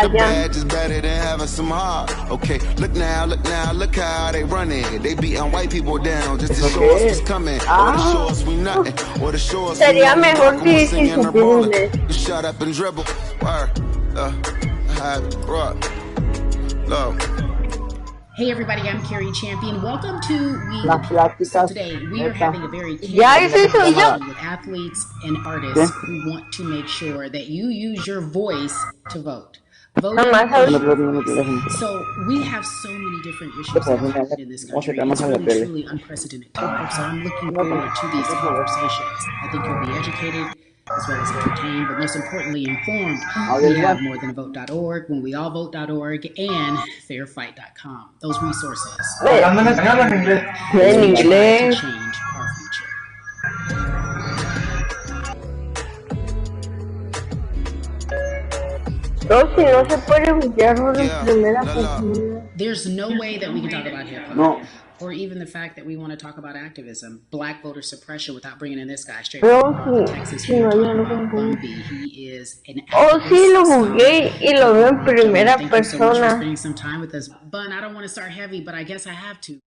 allá. Badge is better than having some heart. Okay, look now, look how they running. They beating white people down just to ¿Eso show us qué what's es? coming. Or to show Ah, us we nothing. Or to show us we sería know we mejor talking, we si singing or supiera balling. inglés. You shut up and dribble. Rock. Low. Hey everybody, I'm Carrie Champion. Welcome to We Las the People. So pláticas, today we are esta. having a very Ya, candid ese soy yo. conversation with athletes and artists ¿Qué? who want to make sure that you use your voice to vote. Voting Nomás is ahorita. your voice. So we have so many different issues happening in this Vamos a country. quedar más It's a la really tele. truly unprecedented times. So I'm looking No, forward to these conversations. I think you'll be educated as well as entertained, but most importantly informed. We have morethanavote.org, whenweallvote.org, and fairfight.com. Those resources ¿Hablando en español o en inglés? En inglés. to change our future. No, si no se puede buscar en primera persona. There's no way that we can talk about hip hop. No. Or even the fact that we want to talk about activism, black voter suppression, without bringing in this guy straight Pero from sí, Texas. sí, no, yo lo compré. He is an Oh, sí, lo activist. jugué y lo veo en primera Thank you so much for persona. spending some time with us. Bun, I don't want to start heavy, but I guess I have to.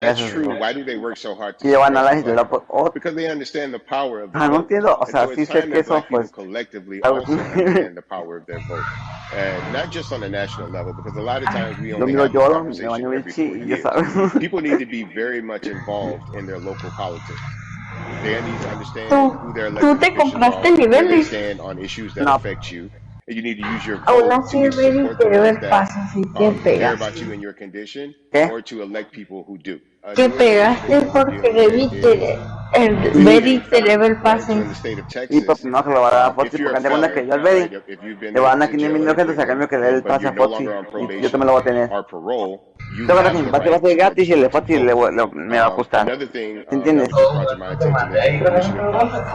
That's true. Why do they work so hard to Y llevan a suppress la the historia vote? por otro. Because they understand the power of the No vote. entiendo, o And sea, so sí it's sé time que that eso, black people pues, collectively also understand the power of their vote. And not just on a national level, because a lot of times we lo only miro have this yo, me conversation baño every bichi 4 y ya years. sabes. People need to be very much involved in their local politics. They need to understand who their Tú elected te officials compraste are, where they niveles. stand on issues that No, affect you. And you need to use your aún vote así to el either ver support the quiere ones ver that pasos y que care about pegaste. you and your condition, ¿Qué? or to elect people who do. Que The organization pegaste that we're porque dealing with debiste is ver y extremely querer important, ver right? So pasos. in the state of Y pues Texas, no se lo va a dar a if Foxy you're porque a haz de cuenta que felon, yo al right, Betty if you've been le van a dar to 500 jail mil or in objetos a prison, cambio que le dé el but pase you're a no Foxy. longer on Y yo también probation lo voy a tener. or parole, you Yo creo que have mi the pase va a right ser to gratis y el de register to Foxy vote. me va a costar. Another thing ¿Sí that entiendes? was just brought to my attention is the Commission of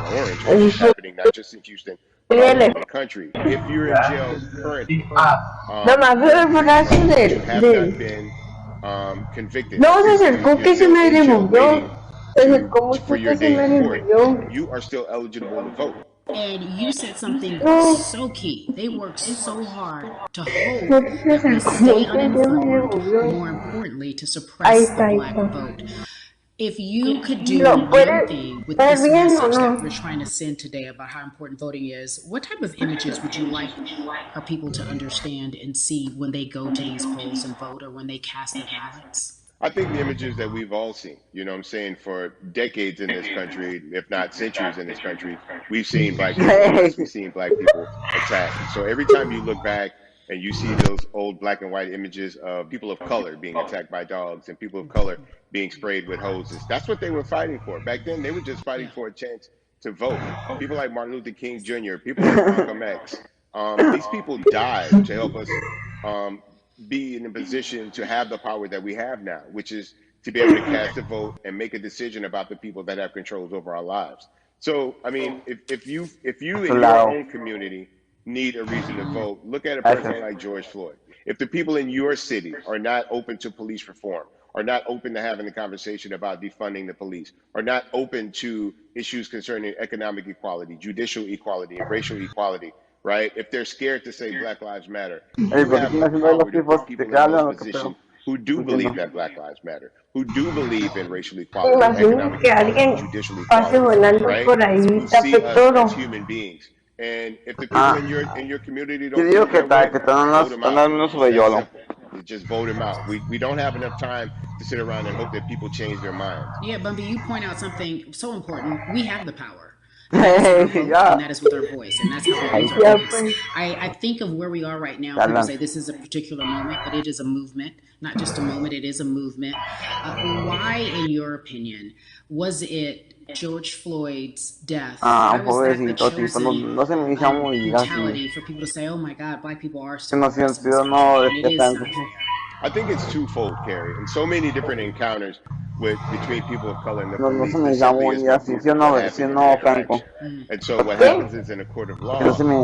Orange, which is happening not just in Houston, but all over the country. If you're in jail currently, No más veo el brazo you del... have not been convicted. No, se You're acercó que se still me in jail removió. waiting Se acercó for mucho your que se day me in court. removió. You are still eligible to vote. And you said something No, so key. They work so hard to hope no se that we acercó stay mucho que se me uninformed, removió. more importantly, to Ahí suppress the está, ahí black está. vote. If you could do ¿Lo one puedes thing with ver this bien o message that no? we're trying to send today about how important voting is, what type of images would you like our people to understand and see when they go to these polls and vote or when they cast their ballots? I think the images that we've all seen, you know what I'm saying, for decades in this country, if not centuries in this country, we've seen black people oppressed, we've seen black people attacked. So every time you look back and you see those old black and white images of people of color being attacked by dogs and people of color being sprayed with hoses, that's what they were fighting for. Back then, they were just fighting Yeah. for a chance to vote. People like Martin Luther King Jr., people like Malcolm X, these people died to help us um, be in a position to have the power that we have now, which is to be able to cast a vote and make a decision about the people that have controls over our lives. So, I mean, if you in your Claro. own community need a reason to vote, look at a Eso. person like George Floyd. If the people in your city are not open to police reform, are not open to having a conversation about defunding the police, are not open to issues concerning economic equality, judicial equality, and racial equality, right? If they're scared to say Black Lives Matter, Ey, you ¿por qué have están the haciendo ahí los power to pifos? put ¿De people qué in those hablan o qué positions pedo? who No do entiendo. believe that Black Lives Matter, who do believe in racial Me equality, imagino economic que equality, alguien judicial pase equality, volando right? por ahí Who y see tape us todo. as human beings. And if the people Ah, in your community yo don't digo think que that way, tal, que están vote them out. hablando It's sobre that YOLO. simple. Just vote them out. We don't have enough time to sit around and hope that people change their minds. Yeah, Bumpy, you point out something so important. We have the power. That is our vote, Ya. and that is with our voice, and that's how we use our Ya voice. pues. I think of where we are right now. People Hablan. say this is a particular moment, but it is a movement, not just a moment. It is a movement. Why, in your opinion, was it George Floyd's death? Ah, Why was that the pobrecito, tipo, no, chosen no se me hizo muy así. brutality for people to say, "Oh my God, Black people are Que so no oppressed in this siento, country," no, and it is tanto. not fair. I think it's twofold, Carrie, and so many different encounters between people of color and the No, no se police. me There hizo simply muy is no así, proof ¿sí o of what no, sí o happened in the no, Franco? interaction. And so what ¿Qué? happens is in a court of Que no law, se me,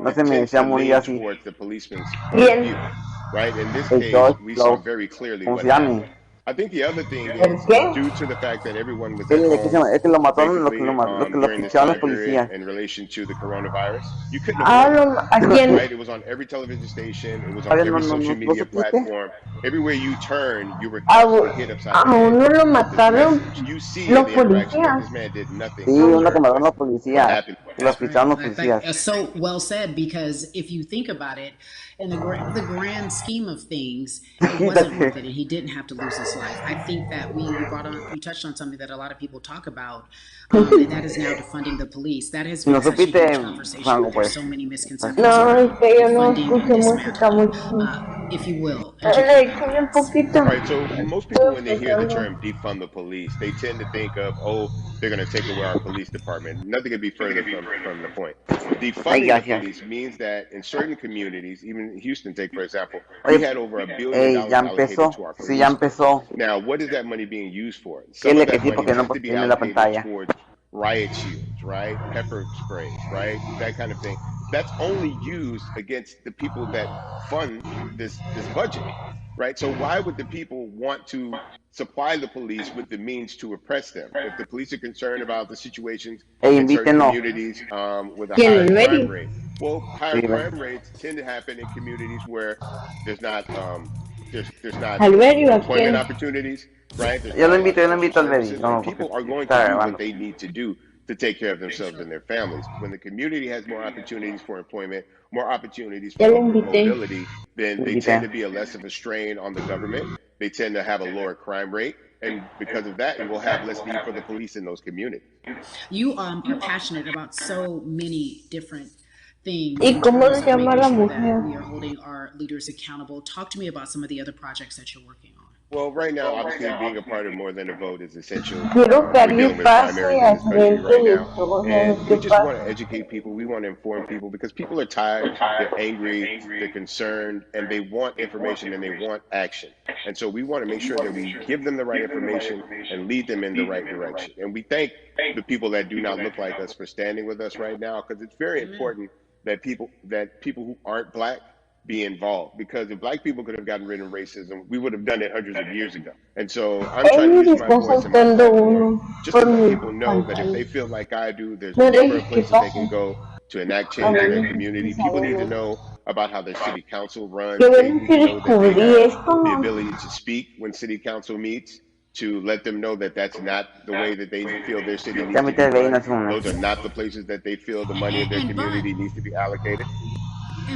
no se it me tends decía to muy lean así. towards the policeman's point of ¿Quién? view, right? In this El case, George we saw Floyd, very clearly ¿cómo what se llama? happened. I think the other thing ¿El is qué? due to the fact that everyone was at El que home es que lo mataron, basically lo during this picharon los time period policías. in relation to the coronavirus. You couldn't Ah, avoid it, ¿a quién? right? It was on every television station. It was on Oye, every social media supiste? platform. Everywhere you turn, you were A, constantly hit upside the a head uno lo with this mataron message. You see in los the interaction that policías. this man did nothing Sí, to uno que deter mataron los what policías. happened. Que los That's right. picharon los That, policías. so well said, because if you think about it, in the grand scheme of things, it wasn't worth it, and he didn't have to lose his life. I think that you touched on something that a lot of people talk about, and that is now defunding the police. That has Si no been such a supiste, huge conversation, Franco, but there's pues. so many misconceptions No, es around que yo no defunding and escucho música dismantling, mucho. if you will, Le educate eché our bien audience. poquito. All right, so most people, Estoy when they hear the empezando. term defund the police, they tend to think of, oh, they're going to take away our police department. Nothing could be further from the point. Ay, Defunding the gracias. police means that in certain communities, even Houston, take for example, we Oye, had over $1 billion ya allocated empezó. to our Sí, ya police force. empezó. Now, what is that money being used for? Some Dile of que that sí, money porque no needs to be tiene la allocated pantalla. towards riot shields, right? Pepper sprays, right? That kind of thing. That's only used against the people that fund this budget, right? So why would the people want to supply the police with the means to oppress them? If the police are concerned about the situations in certain Invítenos. communities with a ¿Quién? higher ¿El crime Mary? rate, well, higher Sí, crime rates tend to happen in communities where there's not there's not ¿Alberio a employment quién? opportunities, right? There's yo not lo a lot invito, of yo lo social invito al Betty. services, and No, porque people are going to está do what grabando. they need to do to take care of themselves and their families. When the community has more opportunities for employment, more opportunities for Ya lo upward invité. mobility, then they tend Invité. to be a less of a strain on the government. They tend to have a lower crime rate. And because of that, you will have less need for the police in those communities. You are passionate about so many different things ¿Y in cómo terms se of llama making la sure that mujer? we are holding our leaders accountable. Talk to me about some of the other projects that you're working on. Well, right now, obviously, being a part of More Than a Vote is essential. Quiero que We're alguien dealing with pase primaries in al this country frente right de now. todos And los we que just want to pasen. educate people. We want to inform people because people are tired, they're angry, they're concerned, and they want information and they want action. And so we want to make sure that we give them the right information and lead them in the right direction. And we thank the people that do not look like us for standing with us right now, because it's very important that people who aren't black be involved, because if black people could have gotten rid of racism, we would have done it hundreds of years ago. And so I'm trying to Él use my está voice and my saltando platform uno just por to let mi people know that if pantalla. they feel like I do, there's a No number dejes of que places they pase. can go to enact A change in their ver, community. People need to sabemos. know about how their city council runs. Qué They bueno need que to know that they descubrí have esto, the ¿no? ability to speak when city council meets, to let them know that that's not the way that they feel their city needs Ya to invité be al Betty en run. hace un Those are momento. not the places that they feel the money of their And community needs to be allocated.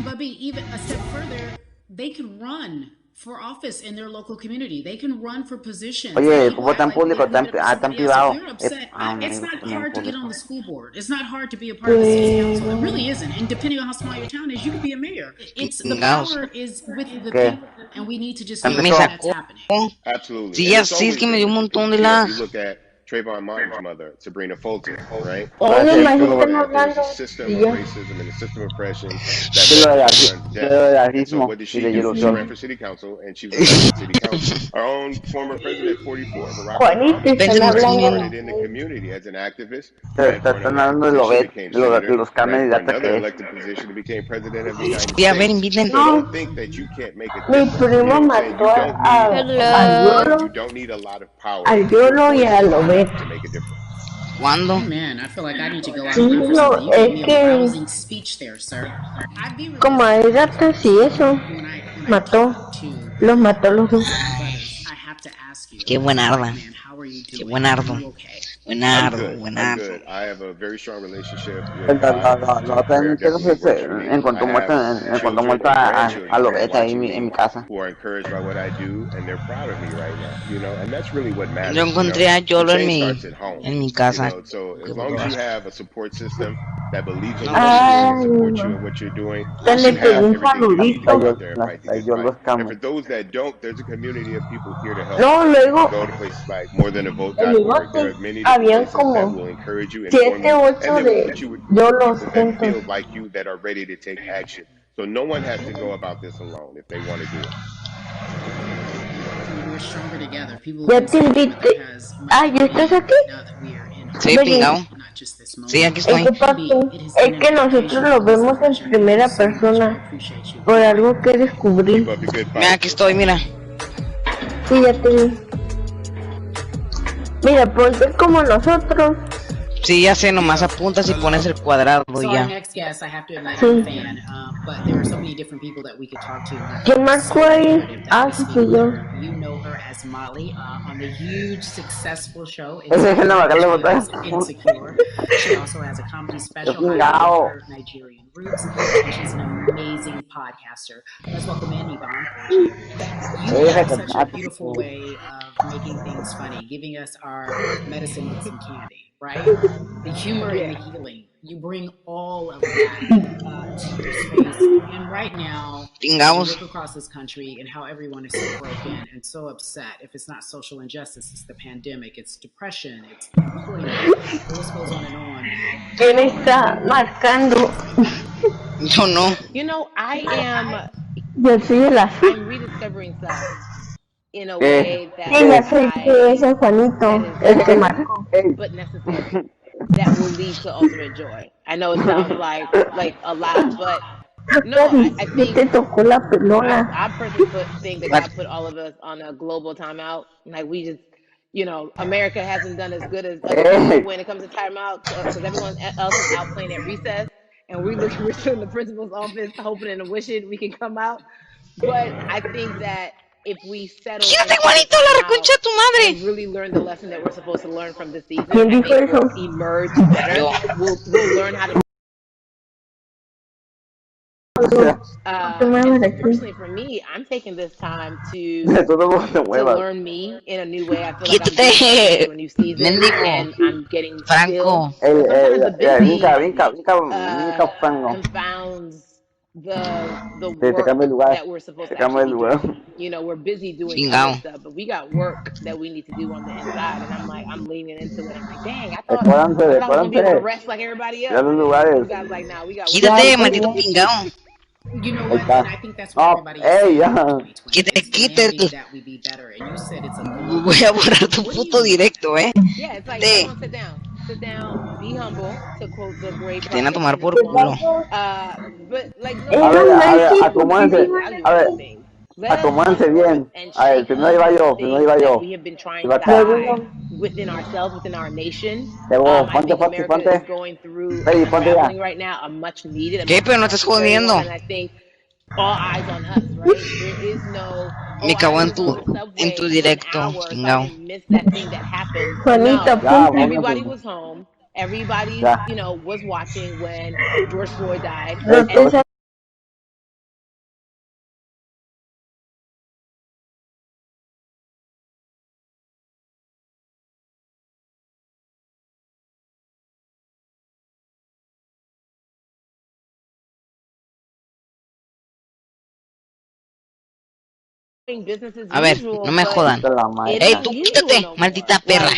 Bubby, even a step further, they can run for office in their local community. They can run for positions. Oye, People como act tan like público, leave it up to tan somebody else. If privado. you're upset, it's Me not gusta más hard to get on público. the school board. It's not hard to be a part of the city council. It really isn't. And depending on how small your town is, you could be a mayor. It's the Chingados. power is with the ¿Qué? people, and we need to just Ya know Me empezó. that that's sacó. happening. Absolutely. Sí, And ya, it's sí, es always que me been dio un with the montón people. de You know, if you las. look at Trayvon Martin's mother, Sabrina Fulton, right? Todos Gracias, los She demás grew chulo. up están that there was a hablando system y of ya. racism and a system of oppression that Sí, led lo to de her raci- son's sí, death. lo de And so racismo what did y she de do? She ilusión. ran for city council and she was elected city council. Our own former president, 44, Barack Juanito, Obama, están Pensé right, hablando started los in the dos. community as an activist, ran for an Están elected hablando de position, Lobet, became de los senator, ran for candidatos another que es. elected position, became president of the United Sí, a ver, States. inviten. So No, don't think that you can't make a mi difference. You primo know what I'm saying? mató You don't need a lot of money. You Yolo, don't need a lot of power. al Your Yolo y voice a is Lobet. enough to make a difference. ¿Cuándo? Amen. I feel like I need to go out Sí, and run for no, something. You gave es me a que rousing speech there, sir. I'd be como remiss hay if I didn't datos y ask eso, when I mató, talk to los mató los dos. my brothers. I have to ask you, Qué as a buena black arda. man, how How are you Sí, doing? Are buenardo. you okay? I'm Buenardo, good. I'm buenardo. good. I have a very strong relationship with God, so prayer Lo definitely works for que me. I encontró have muerto children and a grandchildren lo that are bestia ahí watching en mi me casa. who are encouraged by what I do, and they're proud of me right now, and that's really what Yo matters, encontré a The Yolo change starts at home, en mi casa. So Que as long as borró you esto. have a support system that believes in No, what you're sí. doing and Ay, supports you no. in what you're doing, Se le you pegó have un everything you need to Hasta saludito. go yo, out there and fight the hasta good yo lo fight. And escamo. for those that don't, there's a community of people here to help No, you. You can luego go to places like en mi morethanavote.org. There bote are many different habían places that como will encourage you, inform 7, you, and 8 they will de put you with groups of yolos people that juntos. feel like you that are ready to take action. So no one has to go about this alone if they want to do it. We're stronger together. People have Ya been te saying, but that invité. has much Ah, ¿ya more estás meaning aquí? now that we are in Sí, Ven, pingao. October, not just this Sí, moment. aquí ¿en estoy. qué B, parte? it has been Es an que nosotros education. lo It is a vemos en pleasure. Thank you primera so much. I persona appreciate you. por Goodbye. algo que Keep descubrí. up the good Mira, fight. aquí estoy, mira. Sí, ya te vi. Mira, ponte como nosotros. Sí, ya sé, nomás Yeah, apuntas y pones hello. el cuadrado y So our ya. next guest, I have to admit, I'm a Sí. fan, but there are so many different people that we could talk to, and I thought ¿Quién it was marcó so ahí? imperative that Ah, we sí, speak fui with yo. her. You know her as Molly on the huge, successful show Déjenme Insecure, bajarle which la we botella. also Insecure. She also has a comedy Qué special highlighting pingao. her Nigerian roots, and she's an amazing podcaster. Let's welcome in Yvonne Portier. You have such a beautiful way of making things funny, giving us our medicine with some candy, right? The humor and the healing. You bring all of that to your space. And right now, you Pingaos. look across this country and how everyone is so broken and so upset. If it's not social injustice, it's the pandemic, it's depression, it's employment. The list goes on and on. ¿Quién How are está you marcando? dealing with it right now? Yo no. Yo soy el azul. Sí, ya ¿Qué? sé que es el Juanito, el que marcó. Ey. Ya te tocó la pelona. What? Ey. Quítate, Juanito, la reconcha de tu madre. ¿Quién dijo eso? Yo. No te muevas de aquí. De todo modo te muevas. Quítate. Mendigo. Franco. Vinca, vinca, vinca, vinca, fango. Te cambio el lugar. Te cambio el lugar. Chingao. Decóranse. Ya los lugares. Quítate, maldito pingao. You know Ahí what? And está. I think that's what No, everybody is ey, saying in ya. 2020. Quítate, It's demanding quítate. that we be better. And you said it's a Voy global a borrar issue. tu What do you puto mean by directo, that? Te. Te a tomar por culo. Era un A ver, Messi, ¿por qué acomódense. digo A ver, acomódense bien. A ver, primero iba yo. Iba acá. luego no? Luego, ponte, ponte, ponte. Freddy, ponte ya. ¿Qué? Pero no estás jodiendo. Me cago en tu directo, pingao. Juanito, Ya, apunta. póngase. Ya. No te sabes. A ver, no me jodan. Quita la ¡Ey, marca. tú quítate, maldita perra!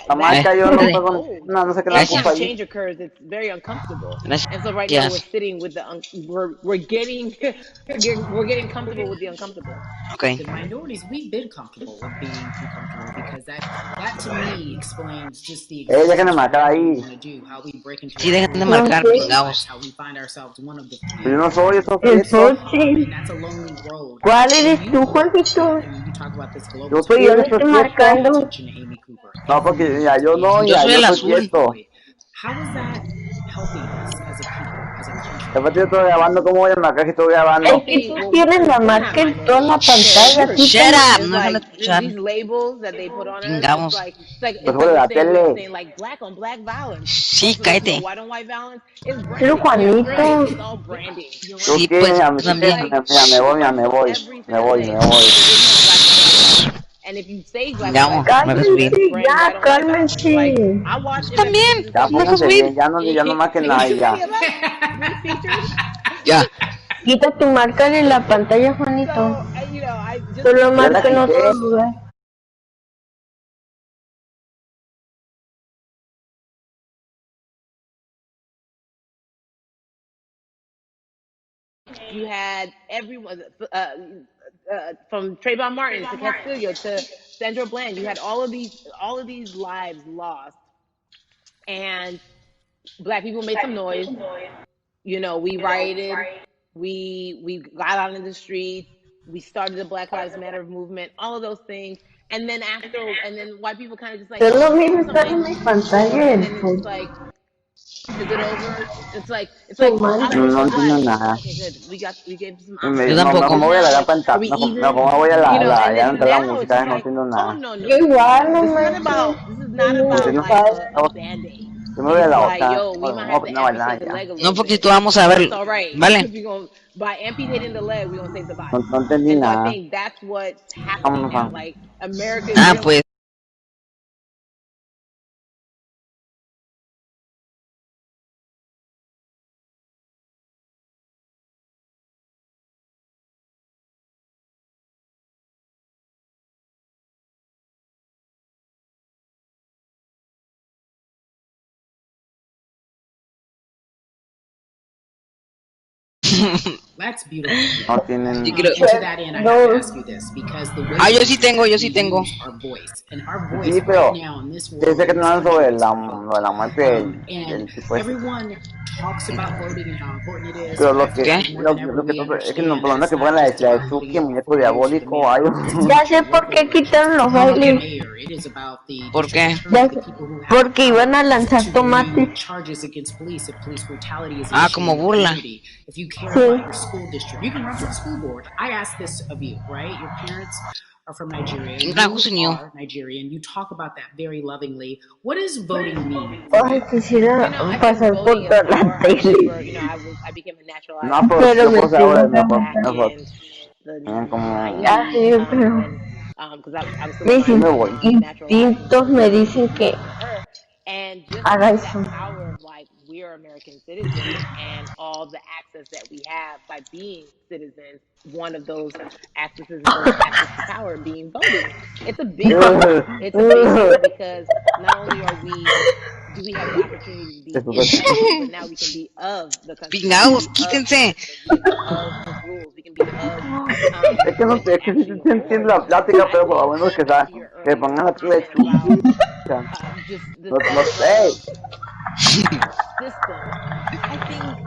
La marca yo no Quítate. juego. No, no sé qué la Gracias. ocupa ahí. Gracias. Ok. The minorities, we've been comfortable with being uncomfortable because that to me explains just the Déjenme existence for marcar whatever we ahí. want to do, how we break into Sí, our dejen de careers, how No we marcar, sé. live our lives, pingaos. how we find ourselves one of the Pero yo few no soy, yo positive soy El things. prieto. And Fochi. that's a lonely road. ¿Cuál When eres tú, you look Juanito? and you talk about this global Yo Yo no no soy estoy pandemic, you pay prieto. marcando. attention to Amy Cooper. No, porque Everyone ya is yo paying no, Yo ya soy attention yo el to soy George azul. prieto. Floyd. How is that helping us as a people? as a country. Es que tú tienes la marca en toda la pantalla. A ti Shut up, It's no dejan de like escuchar. these labels that they put on us. Pingamos. It's like we're saying like black on black violence. Sí, Also, there's no cállate. white on white violence. It's pero branding, right? Juanito, It's all branding. Sí, pues tú It's también. like people talk about every single day. It's like there is no black on black violence. And if you say black on Pingamos, white violence, me then dejas you subir. just cálmense brand white ya, on white violence. Like cálmense. I watch Tú events también, such as this me dejas Jugando. subir. Can you see any of us being featured? Ya. Quita tu marca de la pantalla, Juanito. So I just Solo think marca en like otro lugar. you had everyone from Trayvon Martin to Castillo to Sandra Bland. You had all of these lives lost, and black people made some noise. We rioted, we got out in the streets, we started the Black Lives Matter movement, all of those things. And then white people kind of just like, Solo oh, we miro did estar en something, mi pantalla and el then it's just like, is it over? It's like su how marca. long for black? Okay, good. We gave some Yo options. tampoco. And now like, are we even? And now it's just like, oh no, Igual no this is me not about like gusta. a band-aid. It's like, yo, we might have to amputate the leg a No, little porque bit, tú vamos a but ver. it's all right Vale. because by amputating the leg, we're gonna save the body. And so I think that's what's happening now. Like America is Ah, real. pues. That's beautiful. Sí creo. And to that end, I have to ask you this because the way Ah, yo that sí tengo, yo sí we tengo. use our voice and our voice right now in this world, in this country, is and everyone talks about voting and how important it is. I feel ¿Qué? like more than ever we understand that it's not just about voting every 4 years for the mayor of office. It's Ya about sé your por local qué elections. quitaron los It's about the bailes. mayor. It is about the ¿Por district qué? attorney, Ya the sé, people who have porque the iban a power lanzar to tomates. bring charges against police if police brutality is an Ah, issue como in your burla. community. If you care Sí. about your school district, you can run for the school board. I ask this of you, right? Your parents are from Nigeria. ¿Quién carajo se You unió? are Nigerian. You talk about that very lovingly. What does voting mean for Ay, you? quisiera I think pasar por voting is toda la power. I tele. remember, I became a naturalized Pero me tengo que back ajustar. in the Ya 90s, sé, pero when because I was still in mis my natural life when instintos me dicen I que voted for her, and just haga seeing eso. that power of like we are American citizens and all the access that we have by being citizens. One of those accesses is those access to power being voting. It's a big deal. It's a big deal because not only do we have the opportunity to be in the country, but now we can be of the country. We can Pingados, be of the quítense. system. We can be of the rules. We can be of what can actually move forward. So I think back to your earlier comment about just the sense of systems. I think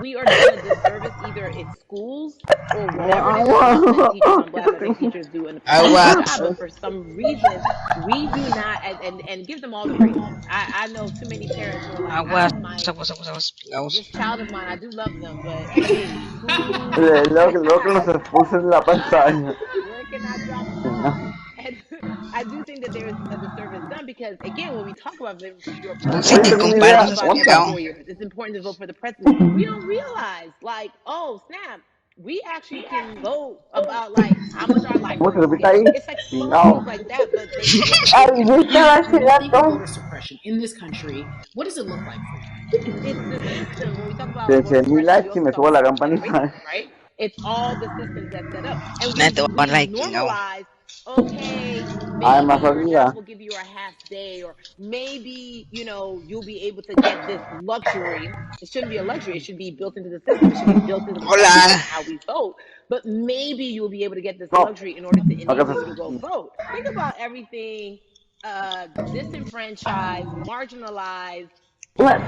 we are done a disservice either it's schools or whatever it is. I'm not putting teachers on blast. I think teachers do an amazing Agua. job, but for some reason we do not. And give them all the praises. I know too many parents who are like, Aguas, my aguas, aguas, aguas. Pingados. this child of mine, I do love them, but who can I where can I drop them off? And I do think that there's a disservice done because, again, when we talk about voting for your Pussy, president, te we comparo, talk no seas about every pingado. 4 years. It's important to vote for the president. We don't realize, like, oh, snap, we actually can vote about, like, how much our libraries get. It's like small things like that, but they make a big Ay, yo difference. estaba hace When you think of rato. voter suppression in this country, what does it look like for you? It's the system. When we talk about voter suppression, we also talk about systematic racism, right? It's all the systems that set up. And Nadie te va a dar we've like, pingado. normalized, okay, maybe your insurance will give you a half day, or maybe, you'll be able to get this luxury. It shouldn't be a luxury. It should be built into the system. It should be built into the fabric of Hola. how we vote. But maybe you'll be able to get this luxury in order to enable you to go vote. Think about everything disenfranchised, marginalized black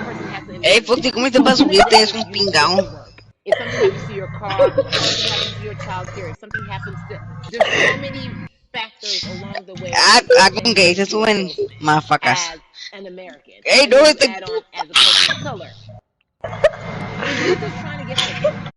person has to Ey, engage in. Foti, ¿cómo te So vas a let's subirte? say Es un you don't get to pingado. work. If something happens to your car, if something happens to your child care, if something happens to, there's so many factors along the way Ah, that you con que se engage suben yourself mafacas. as an American. Ey, And no, then you este. add on as a person of color. If you're just trying to get publicity,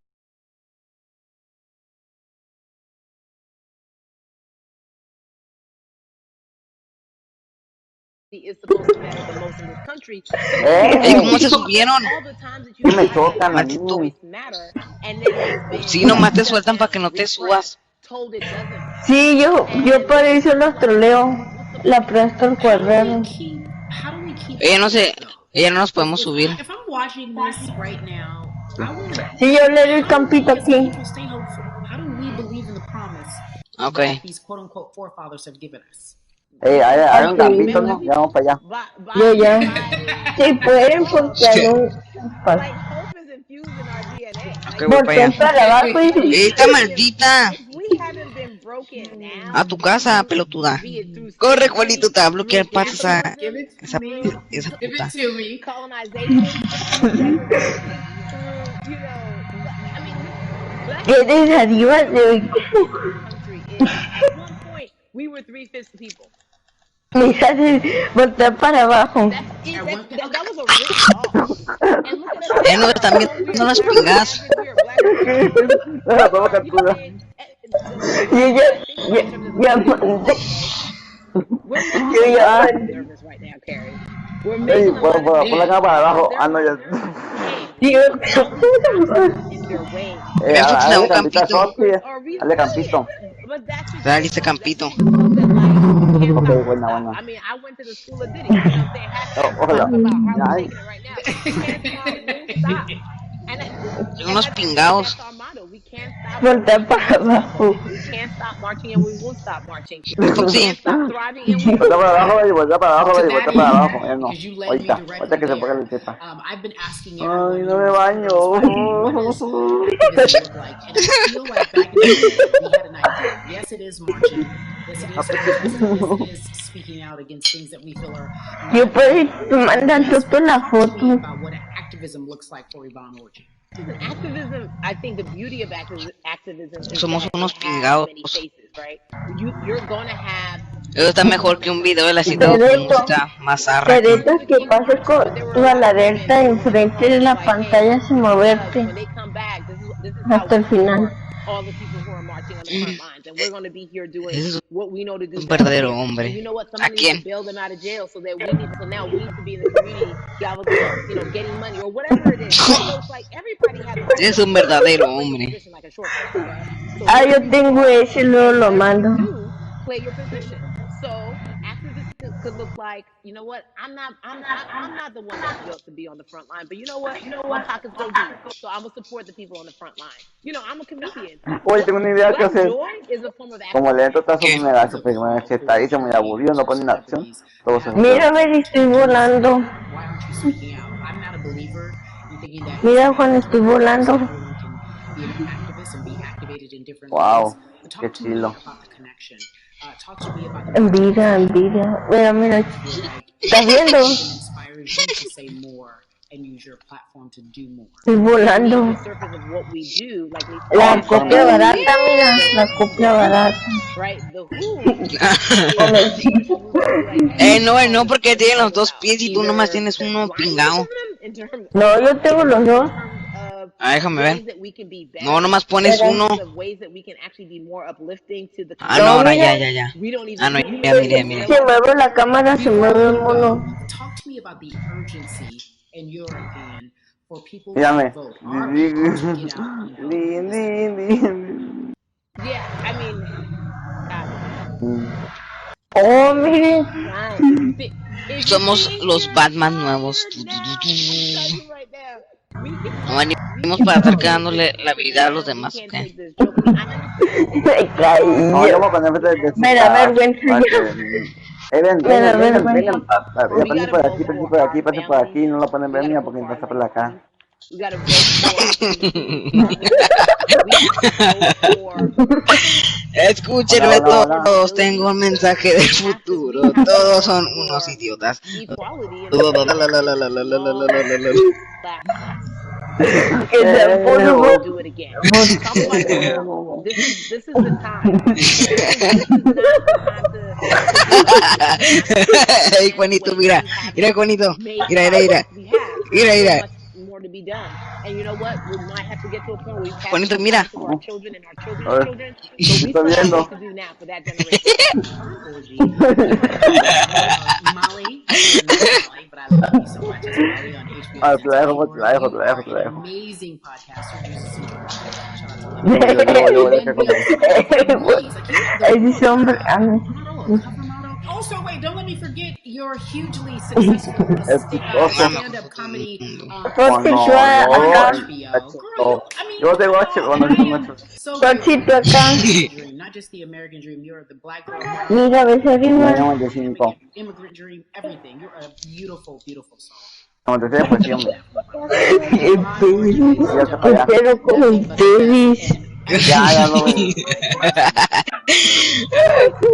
is supposed to matter the most in this country. So then ¡Ey! all ¿Cómo se the subieron? all the times that Que you me have said chocan a black mí. voice matter, and then these Sí, bans are nomás te shut sueltan para que down, no te repressed, subas. told it doesn't matter. Sí, yo And por eso los troleo. what's the La point? presto el How do we cuaderno. keep? How do we keep Ella no track of se, this though? ella no nos podemos subir. If I'm watching this right now, I want to. Sí, yo le doy el How do campito we as a aquí. people stay hopeful? How do we believe in the promise Ok. that these quote unquote forefathers have given us? Hagan un campito, Ok. ¿no? Ya vamos para allá. Yo ya. By Si pueden, hope. porque algún. Like hope is infused in our DNA. Ok, Like voy para Volteen allá. para abajo y. ¡Esta maldita! if we haven't been broken A now, tu casa, pelotuda. be it through Corre, slavery, Juanito, te va a bloquear through patas esa, Give it capitalism, to esa, me. esa Give puta. it to me. colonization, through segregation, through I mean, black Tienes arriba de. country is at one point we were 3/5 people. Mira, voltea para abajo. That was a written law. And look at us No, now. también Oh, we no are las black pingas. Americans, we are black Americans. We La toma are, you know what I captura. mean? The Y way ella. that I think about in terms of the Ya political mandé. system, right? We're making Yo a ya lot of people mandé. nervous right now, Carrie. We're Ey, making a lot of por la people cámara para nervous because abajo. they're Ah, no, ya. wondering, hey, Digo, with all these obstacles in their way, Hazle what campito a future Sochi. brokers are we? Hazle campito. But that's Dale ridiculous. este That's campito. ridiculous that like you can't Ok, stop, won't buena, stop. buena. I mean, I went to the school of Diddy. You know what I'm saying? Hashtag Ojalá. about Harlem Ay, shaking it right now. Can't stop, won't stop. And unos I think pingados. that's our motto. We can't stop, voltea we para won't stop. abajo. We can't stop marching and we won't stop marching. We Foxy. can't stop thriving and we Voltea will para abajo y thrive. voltea para abajo To y that voltea para end, abajo. Ya no. because you led me Ahorita. Ahorita directly que se ponga there, la teta. I've been asking Ay, everyone no here me in baño. this room, what does activism look like? And I feel like back in the day, we had an idea. Yes, it is marching. Yes, it is protesting. Yes, it is speaking out against things that we feel are Yo not puedo right. mandar Yes, tú la talk to me foto. about what activism looks like for Yvonne Orji. Listen, activism, I think the beauty of activism is Somos that it unos has many pingados. faces, right? You're going to have Eso está people mejor that que un serve video de la different cita con Derecho. purposes. música más It arra started que. Derecho with the que King pase March, but there were a con la lot of women derecha who were saying enfrente all de this la like, hey, pantalla sin thugs, moverte when they come back, this is how hasta we el final. support all the people who are marching on the front lines. And we're going to be here doing Ese es what we know to do un best verdadero here. And you hombre. know what? ¿A Somebody needs to quién? bail them out of jail so that now we need to be in the community getting money or whatever it is, right? So it's like everybody has a Es purpose. un You don't verdadero just play your hombre. position like a short football game. So Ah, wherever yo you tengo are ese, luego and lo whatever you mando. do, play your position. So activism could look like, you know what? I'm not the one that's built to be on the front line, but you know what? My pockets go deep, so I'm gonna support the people on the front line. I'm a comedian. Oye, tengo una idea que Black hacer. joy is a form of Como activism. lento está su There's me da always su a primera call que está for ahí, se muy aburrido, no creators or pone en acción. celebrities Todo that se have the quedó. Mira, ver, platform estoy to do something. volando. Why aren't you speaking out? I'm not a believer in thinking that it's Mira, a Juan, matter of estoy politics. volando. Everyone can be an activist and be activated in different ways. Wow, But qué talk to me chilo. about the connection. Talk to me about the Envidia, multiplication. envidia. Mira, mira. Feel like ¿Estás viendo? activism inspires you to say more and use your platform to do more. Estoy Beneath volando. the surface of what we do, like needs to La be copia understood, barata, mira. the La copia barata. right? The who Con is el the sí. person who's going to be like, hey, let's No, call no, this porque tiene los dos out. pies y tú nomás Either tienes uno pingado. blindness in terms No, of yo tengo los in dos. terms of Ah, déjame ver. ways that we can be No, better, nomás pones in uno. terms of ways that we can actually be more uplifting to the Ah, no, No, ahora community. ya, mira. ya, ya. We don't Ah, even no, we ya don't miré, even miré. know Se mueve la cámara, se Before mueve el we mono. go, talk to me about the urgency, in your opinion, for people to Mírame. vote, our people to get out and vote this November. yeah, I mean, God, Oh, miren. God, if you Somos think los you're Batman nuevos. tired now, I'm telling you right now, we Venimos can para estar all take dándole this la joke vida a los now. We demás, can't ¿ok? take this joke. I mean, I understand Me it's caí. hard No, yo to voy a poner frente de su Me da casa. vergüenza Para ya. que. Ven, Me da vengan, vengan, vergüenza. vengan. Ya we pasen gotta por vote aquí, pasen for por our aquí, pasen por families. aquí. No la pueden We ver gotta mía vote porque for está our por loved la cara. ones. We gotta vote for our industry partners. We have to vote for Escúchenme Hola, hola, hola. todos, tengo accountability. un mensaje del We futuro. have to Todos vote son unos for idiotas. equality in the face of this long lapse. Que tampoco Do it again. Talk about your vote. This is the time. This is not the time to give up. This is not the time to Hey, stand in the Juanito, way when mira, we haven't mira, Juanito, made mira, mira, progress. mira, We have. There's mira, still mira, much more more to be done. And you know what? We might have to get to a point where we pass the Bonito, baton mira. to our children and our children's children, but we still have work to do now for that generation. Bougie. You are not Molly. You are not Molly, but I love you so much. It's Molly on HBO Sensitive. You are an amazing podcaster. Jesus and Jordan. Shout out to Love and then we also have Maurice. Like the model or cover model. Also, wait, don't let me forget your hugely successful stand-up comedy show on HBO. Girl, you, I mean, you know, I am so grateful for the American dream, not just the American dream. You're the Black girl power, immigrant dream, everything. You're a beautiful, beautiful soul. Definitely, definitely. Ron Orange, ladies and gentlemen, nothing but the best. And